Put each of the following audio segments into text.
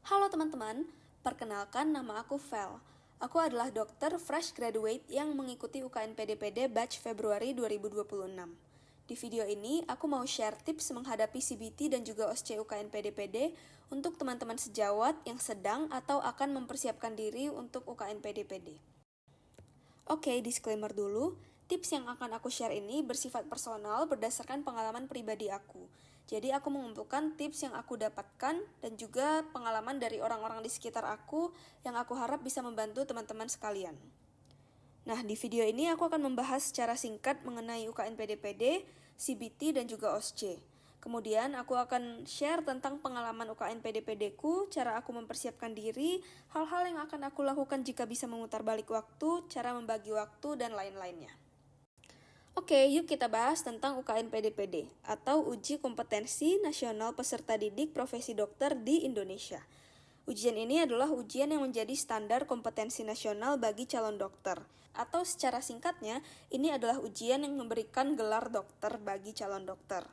Halo teman-teman, perkenalkan nama aku Vel. Aku adalah dokter fresh graduate yang mengikuti UKN PDPD batch Februari 2026. Di video ini, aku mau share tips menghadapi CBT dan juga OSCE UKN PDPD untuk teman-teman sejawat yang sedang atau akan mempersiapkan diri untuk UKN PDPD. Oke, disclaimer dulu. Tips yang akan aku share ini bersifat personal berdasarkan pengalaman pribadi aku. Jadi aku mengumpulkan tips yang aku dapatkan dan juga pengalaman dari orang-orang di sekitar aku yang aku harap bisa membantu teman-teman sekalian. Nah, di video ini aku akan membahas secara singkat mengenai UKN PDPD, CBT, dan juga OSCE. Kemudian aku akan share tentang pengalaman UKN PDPD-ku, cara aku mempersiapkan diri, hal-hal yang akan aku lakukan jika bisa memutar balik waktu, cara membagi waktu, dan lain-lainnya. Oke, yuk kita bahas tentang UKN PDPD atau Uji Kompetensi Nasional Peserta Didik Profesi Dokter di Indonesia. Ujian ini adalah ujian yang menjadi standar kompetensi nasional bagi calon dokter. Atau secara singkatnya, ini adalah ujian yang memberikan gelar dokter bagi calon dokter.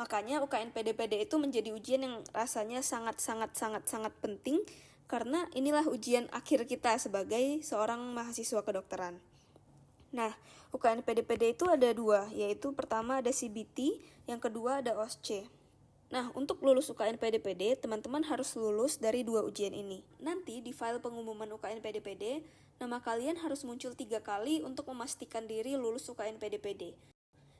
Makanya UKN PDPD itu menjadi ujian yang rasanya sangat penting karena inilah ujian akhir kita sebagai seorang mahasiswa kedokteran. Nah, UKN PDPD itu ada dua, yaitu pertama ada CBT, yang kedua ada OSCE. Nah, untuk lulus UKN PDPD, teman-teman harus lulus dari dua ujian ini. Nanti di file pengumuman UKN PDPD, nama kalian harus muncul 3 kali untuk memastikan diri lulus UKN PDPD.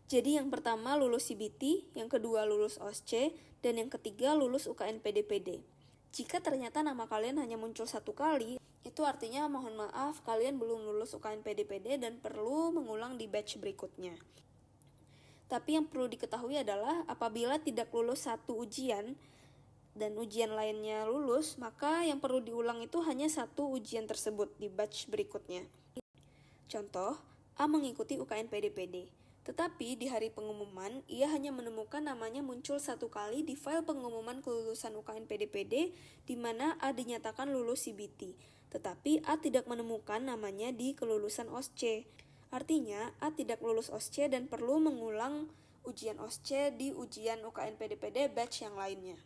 Jadi yang pertama lulus CBT, yang kedua lulus OSCE, dan yang ketiga lulus UKN PDPD. Jika ternyata nama kalian hanya muncul 1 kali, itu artinya mohon maaf kalian belum lulus UKN PDPD dan perlu mengulang di batch berikutnya. Tapi yang perlu diketahui adalah apabila tidak lulus 1 ujian dan ujian lainnya lulus, maka yang perlu diulang itu hanya 1 ujian tersebut di batch berikutnya. Contoh, A mengikuti UKN PDPD. Tetapi di hari pengumuman, ia hanya menemukan namanya muncul 1 kali di file pengumuman kelulusan UKN PDPD di mana A dinyatakan lulus CBT. Tetapi A tidak menemukan namanya di kelulusan OSCE. Artinya, A tidak lulus OSCE dan perlu mengulang ujian OSCE di ujian UKN PDPD batch yang lainnya.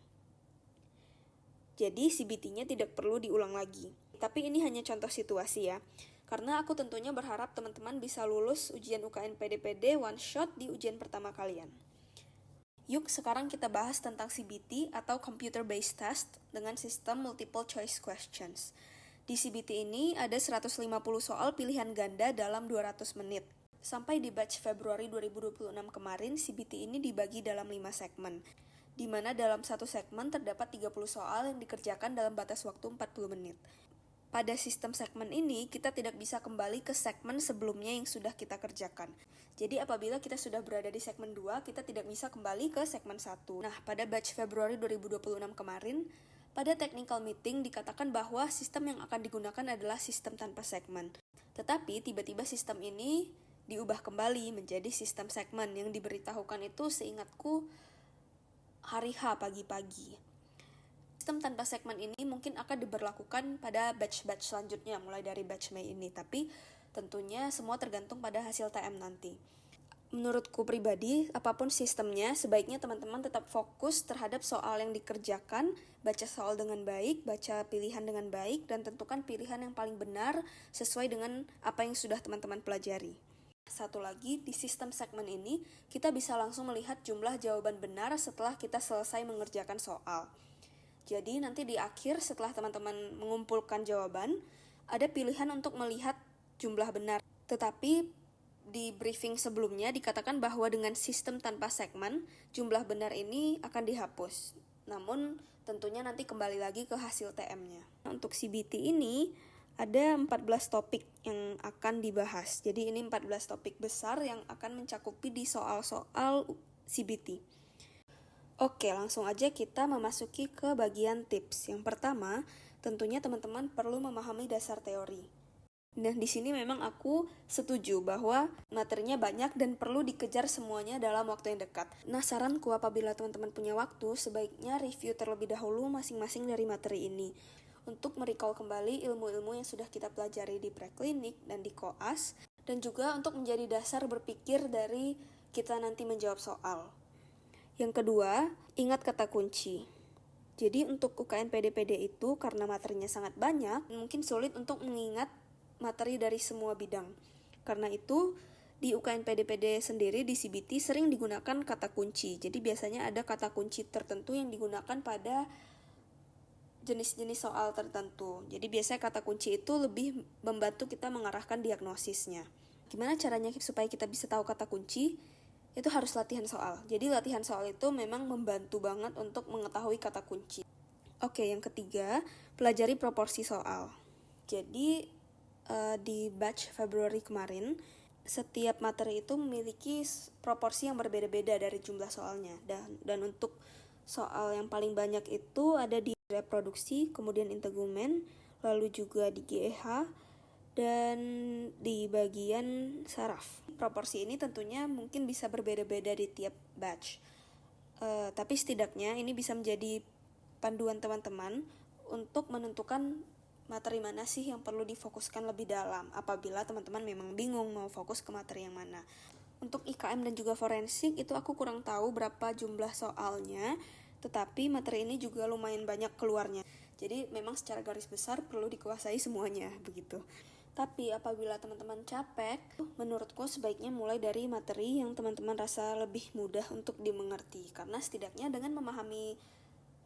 Jadi CBT-nya tidak perlu diulang lagi. Tapi ini hanya contoh situasi ya. Karena aku tentunya berharap teman-teman bisa lulus ujian UKN PDPD one shot di ujian pertama kalian. Yuk sekarang kita bahas tentang CBT atau Computer Based Test dengan sistem multiple choice questions. Di CBT ini ada 150 soal pilihan ganda dalam 200 menit. Sampai di batch Februari 2026 kemarin, CBT ini dibagi dalam 5 segmen, di mana dalam satu segmen terdapat 30 soal yang dikerjakan dalam batas waktu 40 menit. Pada sistem segmen ini, kita tidak bisa kembali ke segmen sebelumnya yang sudah kita kerjakan. Jadi apabila kita sudah berada di segmen 2, kita tidak bisa kembali ke segmen 1. Nah, pada batch Februari 2026 kemarin, pada technical meeting dikatakan bahwa sistem yang akan digunakan adalah sistem tanpa segmen. Tetapi tiba-tiba sistem ini diubah kembali menjadi sistem segmen yang diberitahukan itu seingatku hari H pagi-pagi. Sistem tanpa segmen ini mungkin akan diberlakukan pada batch-batch selanjutnya mulai dari batch Mei ini, tapi tentunya semua tergantung pada hasil TM nanti. Menurutku pribadi, apapun sistemnya, sebaiknya teman-teman tetap fokus terhadap soal yang dikerjakan, baca soal dengan baik, baca pilihan dengan baik, dan tentukan pilihan yang paling benar sesuai dengan apa yang sudah teman-teman pelajari. Satu lagi, di sistem segmen ini, kita bisa langsung melihat jumlah jawaban benar setelah kita selesai mengerjakan soal. Jadi nanti di akhir setelah teman-teman mengumpulkan jawaban, ada pilihan untuk melihat jumlah benar. Tetapi di briefing sebelumnya dikatakan bahwa dengan sistem tanpa segmen, jumlah benar ini akan dihapus. Namun tentunya nanti kembali lagi ke hasil TM-nya. Untuk CBT ini ada 14 topik yang akan dibahas. Jadi ini 14 topik besar yang akan mencakupi di soal-soal CBT. Oke, langsung aja kita memasuki ke bagian tips. Yang pertama, tentunya teman-teman perlu memahami dasar teori. Nah, di sini memang aku setuju bahwa materinya banyak dan perlu dikejar semuanya dalam waktu yang dekat. Nah, saranku apabila teman-teman punya waktu, sebaiknya review terlebih dahulu masing-masing dari materi ini untuk merecall kembali ilmu-ilmu yang sudah kita pelajari di preklinik dan di koas, dan juga untuk menjadi dasar berpikir dari kita nanti menjawab soal. Yang kedua, ingat kata kunci. Jadi untuk UKN PDPD itu karena materinya sangat banyak, mungkin sulit untuk mengingat materi dari semua bidang. Karena itu di UKN PDPD sendiri di CBT sering digunakan kata kunci. Jadi biasanya ada kata kunci tertentu yang digunakan pada jenis-jenis soal tertentu. Jadi biasanya kata kunci itu lebih membantu kita mengarahkan diagnosisnya. Gimana caranya supaya kita bisa tahu kata kunci? Itu harus latihan soal. Jadi latihan soal itu memang membantu banget untuk mengetahui kata kunci. Oke, yang ketiga, pelajari proporsi soal. Jadi di batch Februari kemarin, setiap materi itu memiliki proporsi yang berbeda-beda dari jumlah soalnya. Dan untuk soal yang paling banyak itu ada di reproduksi, kemudian integumen, lalu juga di GEH, dan di bagian saraf. Proporsi ini tentunya mungkin bisa berbeda-beda di tiap batch. Tapi setidaknya ini bisa menjadi panduan teman-teman untuk menentukan materi mana sih yang perlu difokuskan lebih dalam apabila teman-teman memang bingung mau fokus ke materi yang mana. Untuk IKM dan juga forensik itu aku kurang tahu berapa jumlah soalnya, tetapi materi ini juga lumayan banyak keluarnya. Jadi memang secara garis besar perlu dikuasai semuanya begitu. Tapi apabila teman-teman capek, menurutku sebaiknya mulai dari materi yang teman-teman rasa lebih mudah untuk dimengerti. Karena setidaknya dengan memahami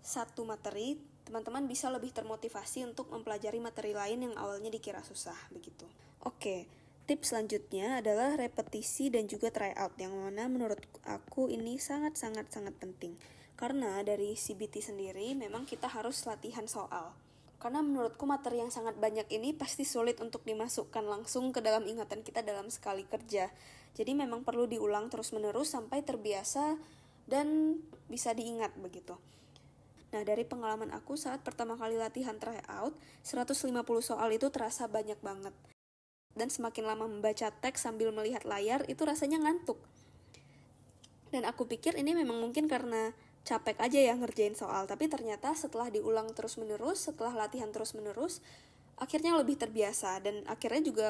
satu materi, teman-teman bisa lebih termotivasi untuk mempelajari materi lain yang awalnya dikira susah, begitu. Oke, tips selanjutnya adalah repetisi dan juga tryout, yang mana menurut aku ini sangat-sangat penting. Karena dari CBT sendiri memang kita harus latihan soal. Karena menurutku materi yang sangat banyak ini pasti sulit untuk dimasukkan langsung ke dalam ingatan kita dalam sekali kerja. Jadi memang perlu diulang terus-menerus sampai terbiasa dan bisa diingat begitu. Nah, dari pengalaman aku saat pertama kali latihan tryout, 150 soal itu terasa banyak banget. Dan semakin lama membaca teks sambil melihat layar, itu rasanya ngantuk. Dan aku pikir ini memang mungkin karena capek aja ya ngerjain soal, tapi ternyata setelah diulang terus-menerus, setelah latihan terus-menerus, akhirnya lebih terbiasa dan akhirnya juga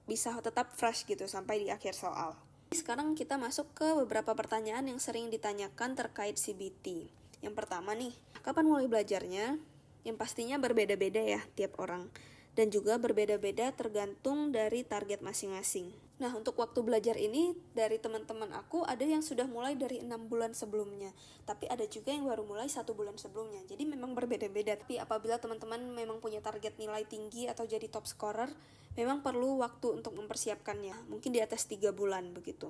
bisa tetap fresh gitu sampai di akhir soal. Sekarang kita masuk ke beberapa pertanyaan yang sering ditanyakan terkait CBT. Yang pertama nih, kapan mulai belajarnya? Yang pastinya berbeda-beda ya tiap orang, dan juga berbeda-beda tergantung dari target masing-masing. Nah, untuk waktu belajar ini, dari teman-teman aku ada yang sudah mulai dari 6 bulan sebelumnya, tapi ada juga yang baru mulai 1 bulan sebelumnya. Jadi memang berbeda-beda, tapi apabila teman-teman memang punya target nilai tinggi atau jadi top scorer, memang perlu waktu untuk mempersiapkannya, mungkin di atas 3 bulan begitu.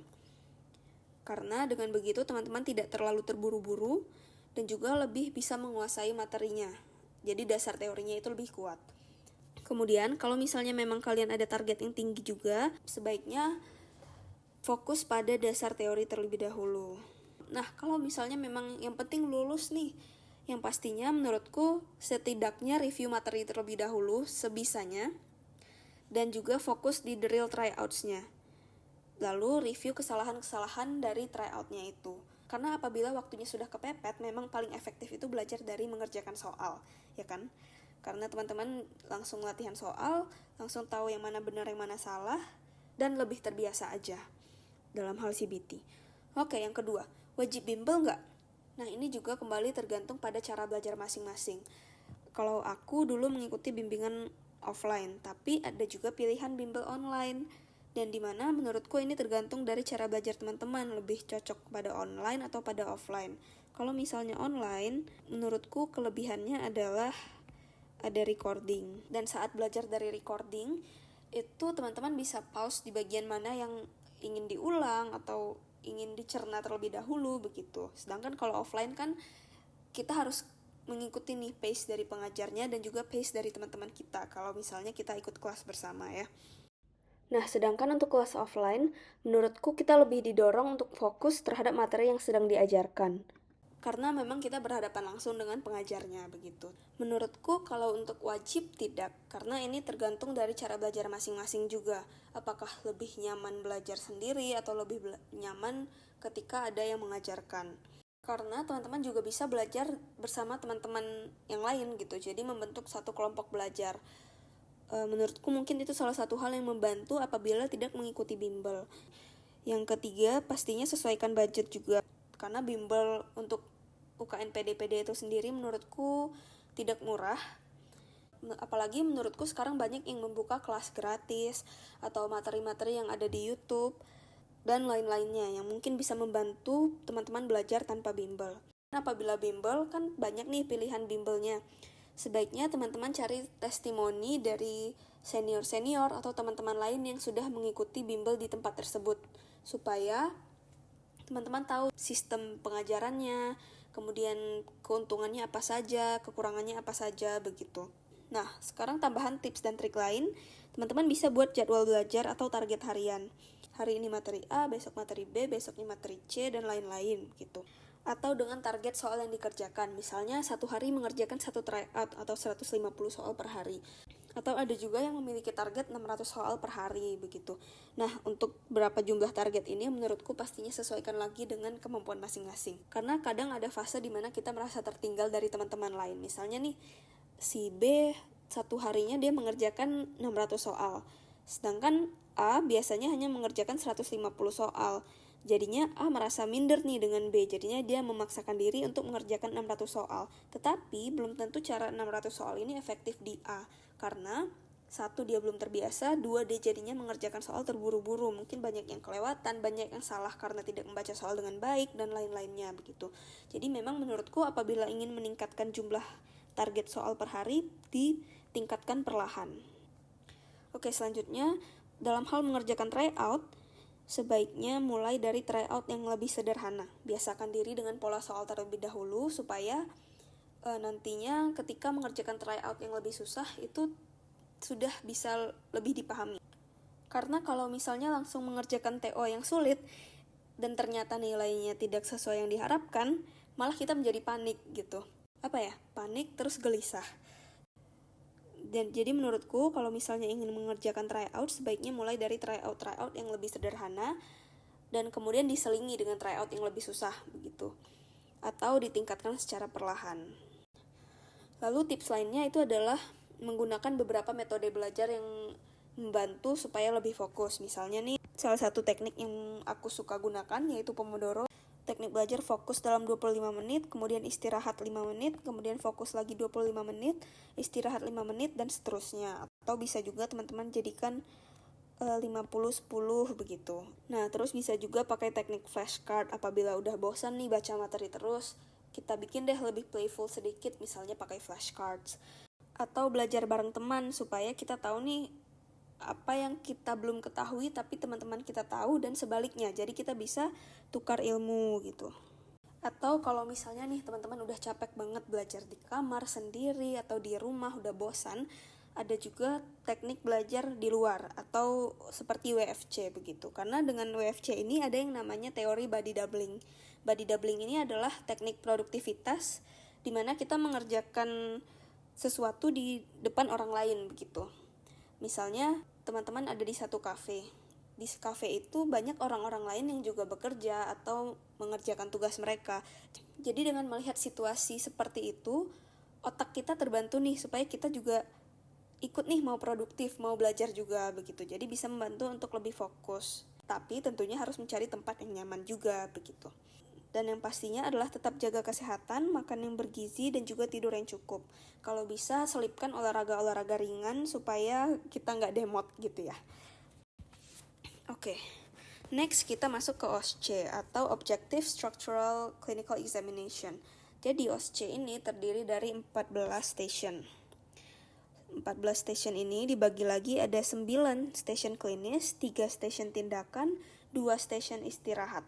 Karena dengan begitu teman-teman tidak terlalu terburu-buru, dan juga lebih bisa menguasai materinya. Jadi dasar teorinya itu lebih kuat. Kemudian kalau misalnya memang kalian ada target yang tinggi juga, sebaiknya fokus pada dasar teori terlebih dahulu. Nah, kalau misalnya memang yang penting lulus nih, yang pastinya menurutku setidaknya review materi terlebih dahulu sebisanya, dan juga fokus di the real tryouts-nya. Lalu review kesalahan-kesalahan dari tryout-nya itu. Karena apabila waktunya sudah kepepet, memang paling efektif itu belajar dari mengerjakan soal, ya kan? Karena teman-teman langsung latihan soal, langsung tahu yang mana benar, yang mana salah, dan lebih terbiasa aja dalam hal CBT. Oke, yang kedua, wajib bimbel nggak? Nah, ini juga kembali tergantung pada cara belajar masing-masing. Kalau aku dulu mengikuti bimbingan offline, tapi ada juga pilihan bimbel online. Dan dimana menurutku ini tergantung dari cara belajar teman-teman, lebih cocok pada online atau pada offline. Kalau misalnya online, menurutku kelebihannya adalah ada recording. Dan saat belajar dari recording, itu teman-teman bisa pause di bagian mana yang ingin diulang atau ingin dicerna terlebih dahulu begitu. Sedangkan kalau offline kan kita harus mengikuti nih pace dari pengajarnya dan juga pace dari teman-teman kita kalau misalnya kita ikut kelas bersama ya. Nah, sedangkan untuk kelas offline, menurutku kita lebih didorong untuk fokus terhadap materi yang sedang diajarkan. Karena memang kita berhadapan langsung dengan pengajarnya begitu. Menurutku kalau untuk wajib tidak, karena ini tergantung dari cara belajar masing-masing juga. Apakah lebih nyaman belajar sendiri atau lebih nyaman ketika ada yang mengajarkan. Karena teman-teman juga bisa belajar bersama teman-teman yang lain gitu, jadi membentuk satu kelompok belajar. Menurutku mungkin itu salah satu hal yang membantu apabila tidak mengikuti bimbel. Yang ketiga, pastinya sesuaikan budget juga. Karena bimbel untuk UKN PDPD itu sendiri menurutku tidak murah. Apalagi menurutku sekarang banyak yang membuka kelas gratis atau materi-materi yang ada di YouTube dan lain-lainnya yang mungkin bisa membantu teman-teman belajar tanpa bimbel. Apabila bimbel kan banyak nih pilihan bimbelnya. Sebaiknya teman-teman cari testimoni dari senior-senior atau teman-teman lain yang sudah mengikuti bimbel di tempat tersebut supaya teman-teman tahu sistem pengajarannya, kemudian keuntungannya apa saja, kekurangannya apa saja, begitu. Nah, sekarang tambahan tips dan trik lain, teman-teman bisa buat jadwal belajar atau target harian. Hari ini materi A, besok materi B, besoknya materi C, dan lain-lain, gitu. Atau dengan target soal yang dikerjakan, misalnya satu hari mengerjakan 1 tryout atau 150 soal per hari. Atau ada juga yang memiliki target 600 soal per hari, begitu. Nah, untuk berapa jumlah target ini menurutku pastinya sesuaikan lagi dengan kemampuan masing-masing. Karena kadang ada fase di mana kita merasa tertinggal dari teman-teman lain. Misalnya nih, si B satu harinya dia mengerjakan 600 soal. Sedangkan A biasanya hanya mengerjakan 150 soal. Jadinya A merasa minder nih dengan B, jadinya dia memaksakan diri untuk mengerjakan 600 soal. Tetapi belum tentu cara 600 soal ini efektif di A, karena satu, dia belum terbiasa, dua, dia jadinya mengerjakan soal terburu-buru, mungkin banyak yang kelewatan, banyak yang salah karena tidak membaca soal dengan baik, dan lain-lainnya begitu. Jadi memang menurutku apabila ingin meningkatkan jumlah target soal per hari, ditingkatkan perlahan. Oke, selanjutnya, dalam hal mengerjakan tryout, sebaiknya mulai dari tryout yang lebih sederhana. Biasakan diri dengan pola soal terlebih dahulu supaya nantinya ketika mengerjakan tryout yang lebih susah itu sudah bisa lebih dipahami. Karena kalau misalnya langsung mengerjakan TO yang sulit dan ternyata nilainya tidak sesuai yang diharapkan, malah kita menjadi panik gitu. Panik terus gelisah. Dan jadi menurutku kalau misalnya ingin mengerjakan tryout, sebaiknya mulai dari tryout yang lebih sederhana dan kemudian diselingi dengan tryout yang lebih susah begitu. Atau ditingkatkan secara perlahan. Lalu tips lainnya itu adalah menggunakan beberapa metode belajar yang membantu supaya lebih fokus. Misalnya nih, salah satu teknik yang aku suka gunakan yaitu Pomodoro. Teknik belajar fokus dalam 25 menit, kemudian istirahat 5 menit, kemudian fokus lagi 25 menit, istirahat 5 menit, dan seterusnya. Atau bisa juga teman-teman jadikan 50-10 begitu. Nah, terus bisa juga pakai teknik flashcard apabila udah bosan nih baca materi terus. Kita bikin deh lebih playful sedikit, misalnya pakai flashcards. Atau belajar bareng teman supaya kita tahu nih apa yang kita belum ketahui tapi teman-teman kita tahu dan sebaliknya. Jadi kita bisa tukar ilmu gitu. Atau kalau misalnya nih teman-teman udah capek banget belajar di kamar sendiri atau di rumah udah bosan, ada juga teknik belajar di luar atau seperti WFC begitu. Karena dengan WFC ini ada yang namanya teori body doubling. Body doubling ini adalah teknik produktivitas di mana kita mengerjakan sesuatu di depan orang lain begitu. Misalnya teman-teman ada di satu kafe. Di kafe itu banyak orang-orang lain yang juga bekerja atau mengerjakan tugas mereka. Jadi dengan melihat situasi seperti itu, otak kita terbantu nih supaya kita juga ikut nih mau produktif, mau belajar juga begitu. Jadi bisa membantu untuk lebih fokus. Tapi tentunya harus mencari tempat yang nyaman juga begitu. Dan yang pastinya adalah tetap jaga kesehatan, makan yang bergizi, dan juga tidur yang cukup. Kalau bisa, selipkan olahraga-olahraga ringan supaya kita nggak demot gitu ya. Oke, next kita masuk ke OSCE atau Objective Structural Clinical Examination. Jadi OSCE ini terdiri dari 14 station. 14 station ini dibagi lagi ada 9 station klinis, 3 station tindakan, 2 station istirahat.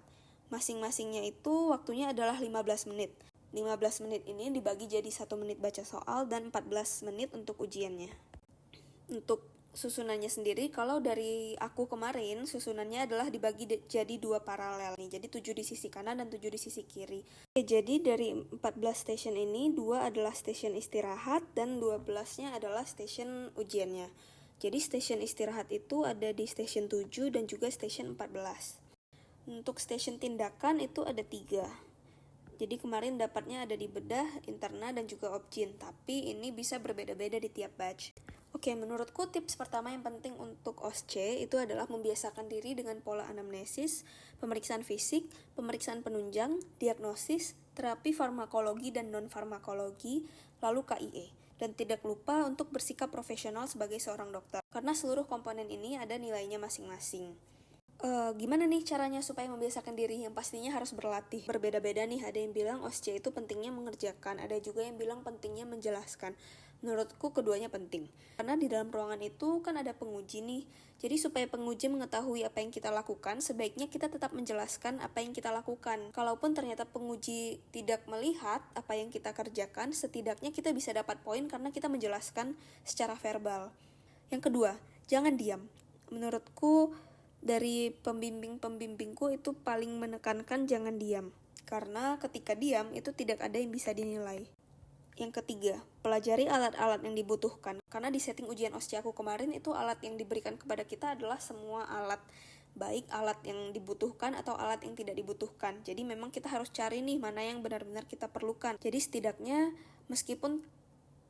Masing-masingnya itu waktunya adalah 15 menit. 15 menit ini dibagi jadi 1 menit baca soal dan 14 menit untuk ujiannya. Untuk susunannya sendiri, kalau dari aku kemarin, susunannya adalah dibagi jadi 2 paralel nih. Jadi 7 di sisi kanan dan 7 di sisi kiri. Jadi dari 14 station ini, 2 adalah station istirahat dan 12-nya adalah station ujiannya. Jadi station istirahat itu ada di station 7 dan juga station 14. Untuk station tindakan itu ada 3. Jadi kemarin dapatnya ada di bedah, interna, dan juga objin. Tapi ini bisa berbeda-beda di tiap batch. Oke, menurutku tips pertama yang penting untuk OSCE itu adalah membiasakan diri dengan pola anamnesis, pemeriksaan fisik, pemeriksaan penunjang, diagnosis, terapi farmakologi dan non-farmakologi, lalu KIE. Dan tidak lupa untuk bersikap profesional sebagai seorang dokter, karena seluruh komponen ini ada nilainya masing-masing. Gimana nih caranya supaya membiasakan diri? Yang pastinya harus berlatih. Berbeda-beda nih, ada yang bilang OSCE itu pentingnya mengerjakan, ada juga yang bilang pentingnya menjelaskan. Menurutku keduanya penting. Karena di dalam ruangan itu kan ada penguji nih. Jadi supaya penguji mengetahui apa yang kita lakukan, sebaiknya kita tetap menjelaskan apa yang kita lakukan. Kalaupun ternyata penguji tidak melihat apa yang kita kerjakan, setidaknya kita bisa dapat poin karena kita menjelaskan secara verbal. Yang kedua, jangan diam. Menurutku dari pembimbing-pembimbingku itu paling menekankan jangan diam. Karena ketika diam itu tidak ada yang bisa dinilai. Yang ketiga, pelajari alat-alat yang dibutuhkan. Karena di setting ujian OSCE aku kemarin itu alat yang diberikan kepada kita adalah semua alat. Baik alat yang dibutuhkan atau alat yang tidak dibutuhkan. Jadi memang kita harus cari nih mana yang benar-benar kita perlukan. Jadi setidaknya meskipun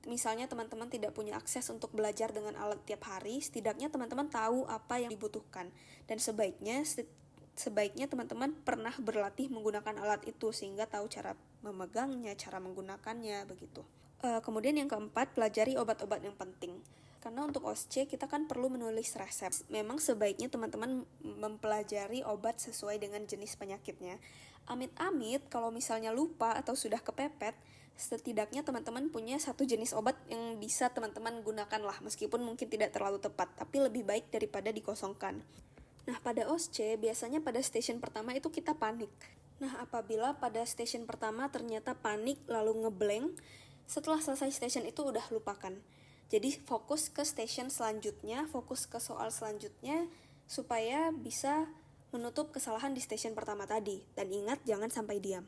misalnya teman-teman tidak punya akses untuk belajar dengan alat tiap hari, setidaknya teman-teman tahu apa yang dibutuhkan. Dan sebaiknya teman-teman pernah berlatih menggunakan alat itu sehingga tahu cara memegangnya, cara menggunakannya, begitu. Kemudian yang keempat, pelajari obat-obat yang penting. Karena untuk OSCE kita kan perlu menulis resep. Memang sebaiknya teman-teman mempelajari obat sesuai dengan jenis penyakitnya. Amit-amit kalau misalnya lupa atau sudah kepepet, setidaknya teman-teman punya satu jenis obat yang bisa teman-teman gunakan lah, meskipun mungkin tidak terlalu tepat, tapi lebih baik daripada dikosongkan. Nah, pada OSCE biasanya pada station pertama itu kita panik. Nah, apabila pada station pertama ternyata panik lalu ngeblank, setelah selesai station itu udah lupakan. Jadi fokus ke station selanjutnya, fokus ke soal selanjutnya, supaya bisa menutup kesalahan di station pertama tadi. Dan ingat, jangan sampai diam.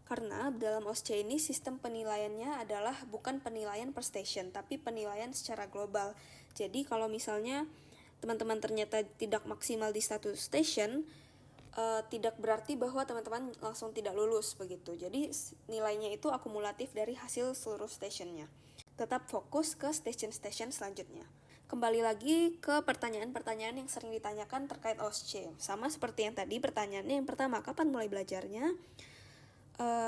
Karena dalam OSCE ini sistem penilaiannya adalah bukan penilaian per station, tapi penilaian secara global. Jadi kalau misalnya teman-teman ternyata tidak maksimal di satu station, tidak berarti bahwa teman-teman langsung tidak lulus begitu. Jadi nilainya itu akumulatif dari hasil seluruh stationnya. Tetap fokus ke station-station selanjutnya. Kembali lagi ke pertanyaan-pertanyaan yang sering ditanyakan terkait OSCE. Sama seperti yang tadi, pertanyaannya yang pertama, kapan mulai belajarnya?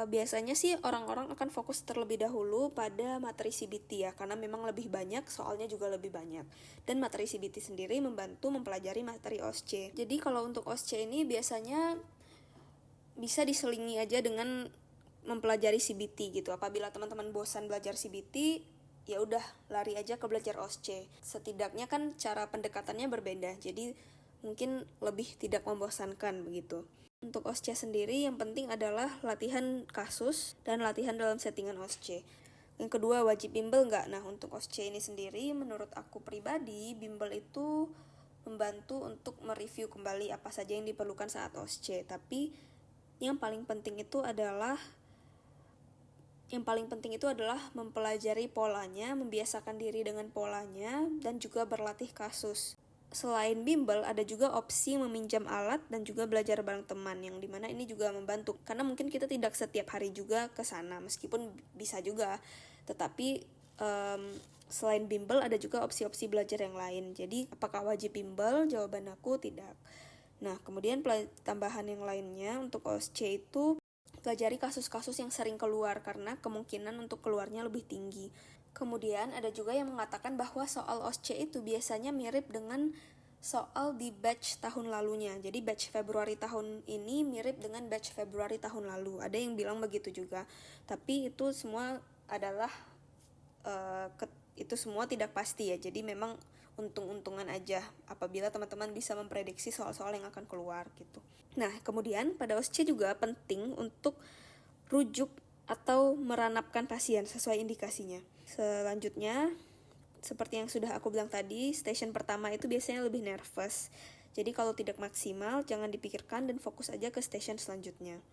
Biasanya sih orang-orang akan fokus terlebih dahulu pada materi CBT ya, karena memang lebih banyak, soalnya juga lebih banyak. Dan materi CBT sendiri membantu mempelajari materi OSCE. Jadi kalau untuk OSCE ini biasanya bisa diselingi aja dengan mempelajari CBT gitu. Apabila teman-teman bosan belajar CBT, ya udah lari aja ke belajar OSCE. Setidaknya kan cara pendekatannya berbeda, jadi mungkin lebih tidak membosankan begitu. Untuk OSCE sendiri yang penting adalah latihan kasus dan latihan dalam settingan OSCE. Yang kedua, wajib bimbel nggak? Nah, untuk OSCE ini sendiri menurut aku pribadi, bimbel itu membantu untuk mereview kembali apa saja yang diperlukan saat OSCE. Tapi yang paling penting itu adalah mempelajari polanya, membiasakan diri dengan polanya, dan juga berlatih kasus. Selain bimbel, ada juga opsi meminjam alat dan juga belajar bareng teman, yang dimana ini juga membantu. Karena mungkin kita tidak setiap hari juga ke sana, meskipun bisa juga. Tetapi selain bimbel, ada juga opsi-opsi belajar yang lain. Jadi, apakah wajib bimbel? Jawaban aku tidak. Nah, kemudian tambahan yang lainnya untuk OSCE itu pelajari kasus-kasus yang sering keluar, karena kemungkinan untuk keluarnya lebih tinggi. Kemudian ada juga yang mengatakan bahwa soal OSCE itu biasanya mirip dengan soal di batch tahun lalunya. Jadi batch Februari tahun ini mirip dengan batch Februari tahun lalu. Ada yang bilang begitu juga. Tapi itu semua adalah itu semua tidak pasti ya. Jadi memang untung-untungan aja apabila teman-teman bisa memprediksi soal-soal yang akan keluar gitu. Nah, kemudian pada OSCE juga penting untuk rujuk atau meranapkan pasien sesuai indikasinya. Selanjutnya, seperti yang sudah aku bilang tadi, station pertama itu biasanya lebih nervous. Jadi kalau tidak maksimal, jangan dipikirkan dan fokus aja ke station selanjutnya.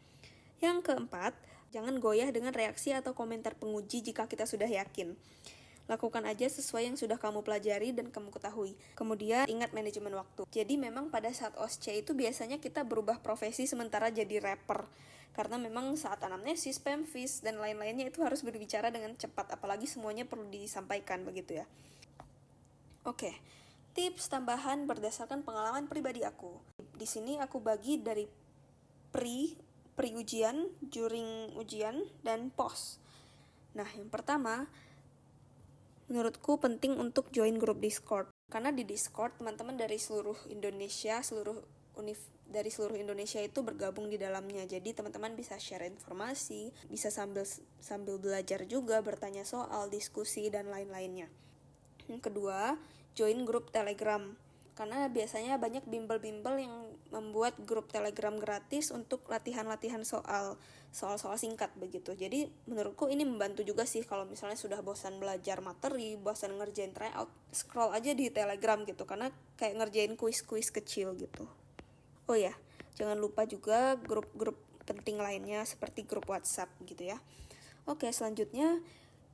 Yang keempat, jangan goyah dengan reaksi atau komentar penguji jika kita sudah yakin. Lakukan aja sesuai yang sudah kamu pelajari dan kamu ketahui. Kemudian, ingat manajemen waktu. Jadi memang pada saat OSCE itu biasanya kita berubah profesi sementara jadi rapper. Karena memang saat anamnesis, pemvis, dan lain-lainnya itu harus berbicara dengan cepat, apalagi semuanya perlu disampaikan begitu ya. Oke, tips tambahan berdasarkan pengalaman pribadi aku. Di sini aku bagi dari pre-ujian, during ujian, dan post. Nah, yang pertama, menurutku penting untuk join grup Discord. Karena di Discord, teman-teman dari seluruh Indonesia, dari seluruh Indonesia itu bergabung di dalamnya. Jadi teman-teman bisa share informasi, bisa sambil belajar juga, bertanya soal, diskusi, dan lain-lainnya. Yang kedua, join grup Telegram. Karena biasanya banyak bimbel-bimbel yang membuat grup Telegram gratis untuk latihan-latihan soal-soal singkat begitu. Jadi menurutku ini membantu juga sih kalau misalnya sudah bosan belajar materi, bosan ngerjain tryout, scroll aja di Telegram gitu, karena kayak ngerjain kuis-kuis kecil gitu. Oh ya, jangan lupa juga grup-grup penting lainnya seperti grup WhatsApp gitu ya. Oke, selanjutnya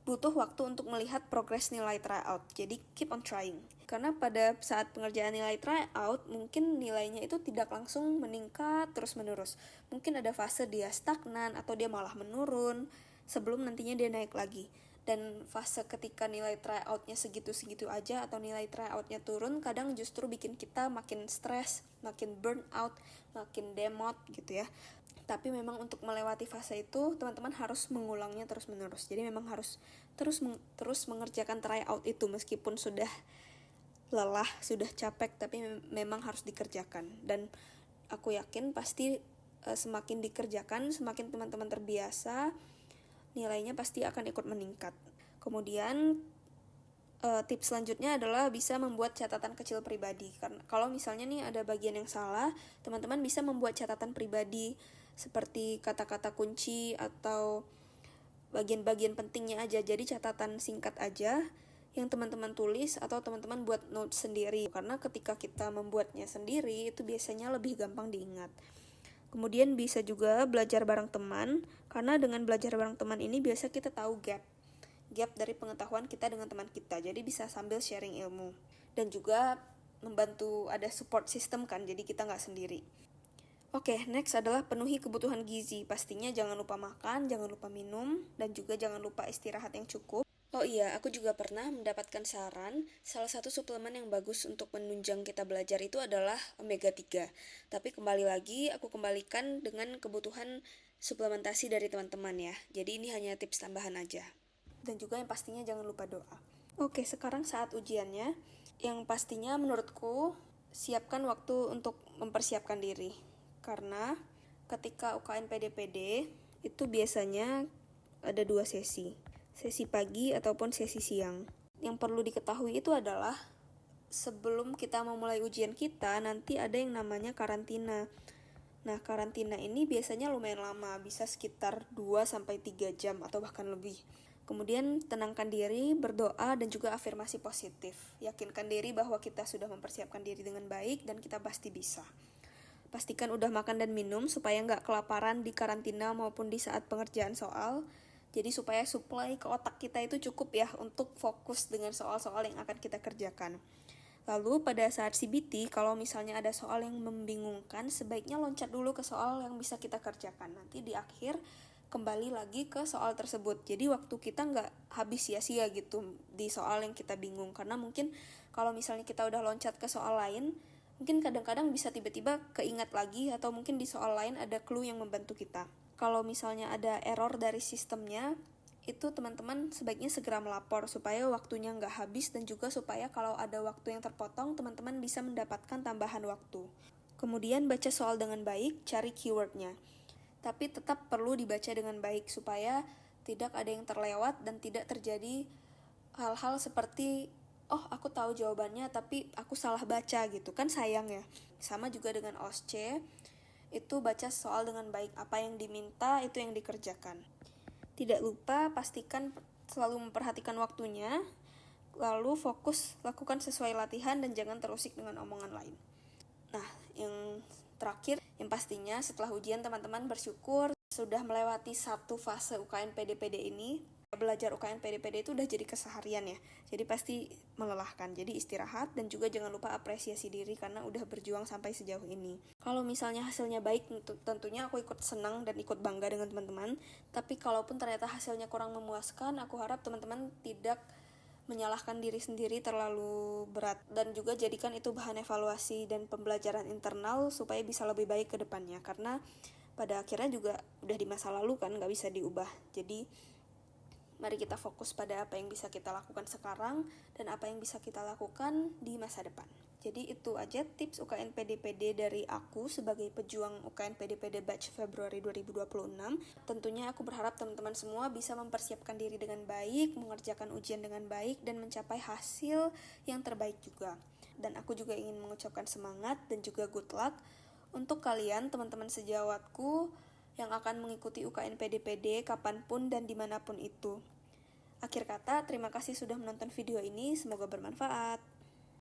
butuh waktu untuk melihat progres nilai tryout. Jadi keep on trying. Karena pada saat pengerjaan nilai tryout, mungkin nilainya itu tidak langsung meningkat terus-menerus. Mungkin ada fase dia stagnan atau dia malah menurun sebelum nantinya dia naik lagi. Dan fase ketika nilai tryoutnya segitu-segitu aja atau nilai tryoutnya turun, kadang justru bikin kita makin stres, makin burn out, makin demot gitu ya. Tapi memang untuk melewati fase itu teman-teman harus mengulangnya terus-menerus. Jadi memang harus terus mengerjakan tryout itu meskipun sudah lelah, sudah capek, tapi memang harus dikerjakan. Dan aku yakin pasti semakin dikerjakan, semakin teman-teman terbiasa, nilainya pasti akan ikut meningkat. Kemudian tips selanjutnya adalah bisa membuat catatan kecil pribadi. Karena kalau misalnya nih ada bagian yang salah, teman-teman bisa membuat catatan pribadi seperti kata-kata kunci atau bagian-bagian pentingnya aja. Jadi catatan singkat aja yang teman-teman tulis atau teman-teman buat note sendiri. Karena ketika kita membuatnya sendiri itu biasanya lebih gampang diingat. Kemudian bisa juga belajar bareng teman, karena dengan belajar bareng teman ini biasa kita tahu gap dari pengetahuan kita dengan teman kita. Jadi bisa sambil sharing ilmu. Dan juga membantu ada support system kan, jadi kita nggak sendiri. Oke, next adalah penuhi kebutuhan gizi. Pastinya jangan lupa makan, jangan lupa minum, dan juga jangan lupa istirahat yang cukup. Oh iya, aku juga pernah mendapatkan saran, salah satu suplemen yang bagus untuk menunjang kita belajar itu adalah omega 3. Tapi kembali lagi, aku kembalikan dengan kebutuhan suplementasi dari teman-teman ya. Jadi ini hanya tips tambahan aja. Dan juga yang pastinya jangan lupa doa. Oke, sekarang saat ujiannya, yang pastinya menurutku siapkan waktu untuk mempersiapkan diri. Karena ketika UKN PDPD itu biasanya ada 2 sesi. Sesi pagi ataupun sesi siang. Yang perlu diketahui itu adalah sebelum kita memulai ujian kita, nanti ada yang namanya karantina. Nah, karantina ini biasanya lumayan lama, bisa sekitar 2-3 jam atau bahkan lebih. Kemudian tenangkan diri, berdoa, dan juga afirmasi positif. Yakinkan diri bahwa kita sudah mempersiapkan diri dengan baik dan kita pasti bisa. Pastikan udah makan dan minum supaya nggak kelaparan di karantina maupun di saat pengerjaan soal. Jadi supaya suplai ke otak kita itu cukup ya untuk fokus dengan soal-soal yang akan kita kerjakan. Lalu pada saat CBT, kalau misalnya ada soal yang membingungkan, sebaiknya loncat dulu ke soal yang bisa kita kerjakan. Nanti di akhir kembali lagi ke soal tersebut. Jadi waktu kita nggak habis sia-sia gitu di soal yang kita bingung. Karena mungkin kalau misalnya kita udah loncat ke soal lain, mungkin kadang-kadang bisa tiba-tiba keingat lagi atau mungkin di soal lain ada clue yang membantu kita. Kalau misalnya ada error dari sistemnya, itu teman-teman sebaiknya segera melapor supaya waktunya nggak habis dan juga supaya kalau ada waktu yang terpotong, teman-teman bisa mendapatkan tambahan waktu. Kemudian baca soal dengan baik, cari keywordnya. Tapi tetap perlu dibaca dengan baik supaya tidak ada yang terlewat dan tidak terjadi hal-hal seperti oh aku tahu jawabannya tapi aku salah baca gitu, kan sayang ya. Sama juga dengan OSCE, itu baca soal dengan baik, apa yang diminta itu yang dikerjakan. Tidak lupa pastikan selalu memperhatikan waktunya, lalu fokus lakukan sesuai latihan dan jangan terusik dengan omongan lain. Nah, yang terakhir, yang pastinya setelah ujian teman-teman bersyukur sudah melewati satu fase UKN PDPD ini. Belajar UKN PDPD itu udah jadi keseharian ya, jadi pasti melelahkan. Jadi istirahat dan juga jangan lupa apresiasi diri karena udah berjuang sampai sejauh ini. Kalau misalnya hasilnya baik, tentunya aku ikut senang dan ikut bangga dengan teman-teman. Tapi kalaupun ternyata hasilnya kurang memuaskan, aku harap teman-teman tidak menyalahkan diri sendiri terlalu berat, dan juga jadikan itu bahan evaluasi dan pembelajaran internal supaya bisa lebih baik ke depannya. Karena pada akhirnya juga udah di masa lalu kan, gak bisa diubah. Jadi mari kita fokus pada apa yang bisa kita lakukan sekarang dan apa yang bisa kita lakukan di masa depan. Jadi itu aja tips UKN PDPD dari aku sebagai pejuang UKN PDPD batch Februari 2026. Tentunya aku berharap teman-teman semua bisa mempersiapkan diri dengan baik, mengerjakan ujian dengan baik, dan mencapai hasil yang terbaik juga. Dan aku juga ingin mengucapkan semangat dan juga good luck untuk kalian teman-teman sejawatku yang akan mengikuti UKN PDPD kapanpun dan dimanapun itu. Akhir kata, terima kasih sudah menonton video ini, semoga bermanfaat.